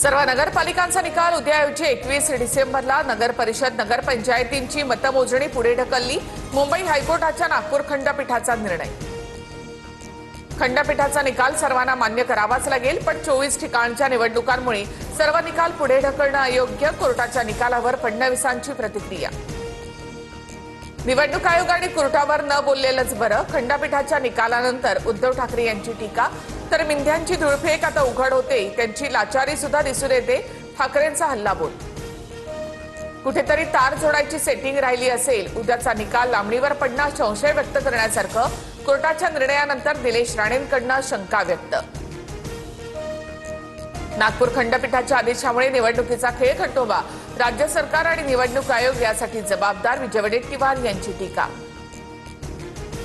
सर्व नगरपालिकांचा निकाल उद्याऐवजी 21 डिसेंबरला नगर परिषद नगरपंचायतींची मतमोजणी पुढे ढकलली। मुंबई हायकोर्टाच्या नागपूर खंडपीठाचा निर्णय। खंडपीठाचा निकाल सर्वांना मान्य करावाच लागेल, पण 24 ठिकाणच्या निवडणुकांमुळे सर्व निकाल पुढे ढकलणं अयोग्य। कोर्टाच्या निकालावर फडणवीसांची प्रतिक्रिया। निवडणूक आयोग आणि कोर्टावर न बोललेलंच बरं। खंडपीठाच्या निकालानंतर उद्धव ठाकरे यांची टीका। तर मिंध्यांची धुळफेक आता उघड होते, त्यांची लाचारी सुद्धा दिसून येते। ठाकरेंचा हल्लाबोल। कुठेतरी तार जोडायची सेटिंग राहिली असेल। उद्याचा निकाल लांबणीवर पडणं संशय व्यक्त करण्यासारखं। कोर्टाच्या निर्णयानंतर निलेश राणेंकडून शंका व्यक्त। नागपूर खंडपीठाच्या आदेशामुळे निवडणुकीचा खेळ खंडोबा। राज्य सरकार आणि निवडणूक आयोग यासाठी जबाबदार। विजय वडेट्टीवार यांची टीका।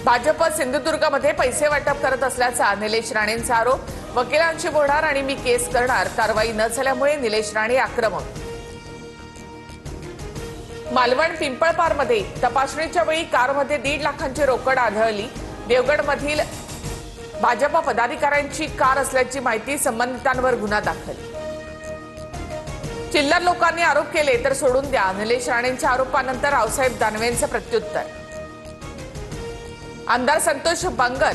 भाजप सिंधुदुर्गमध्ये पैसे वाटप करत असल्याचा निलेश राणेंचा आरोप। वकिलांची बोलणार आणि मी केस करणार। कारवाई न झाल्यामुळे निलेश राणे आक्रमक। मालवण पिंपळपारमध्ये तपासणीच्या वेळी कारमध्ये 1.5 लाखांची रोकड आढळली। देवगडमधील भाजप पदाधिकाऱ्यांची कार असल्याची माहिती। संबंधितांवर गुन्हा दाखल। चिल्लर लोकांनी आरोप केले तर सोडून द्या। निलेश राणेंच्या आरोपानंतर रावसाहेब दानवेंचं प्रत्युत्तर। आमदार संतोष बांगर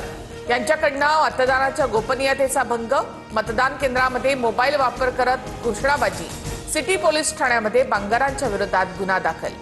यांच्याकडनं मतदानाच्या गोपनीयतेचा भंग। मतदान केंद्रामध्ये मोबाईल वापर करत घोषणाबाजी। सिटी पोलीस ठाण्यामध्ये बांगरांच्या विरोधात गुन्हा दाखल।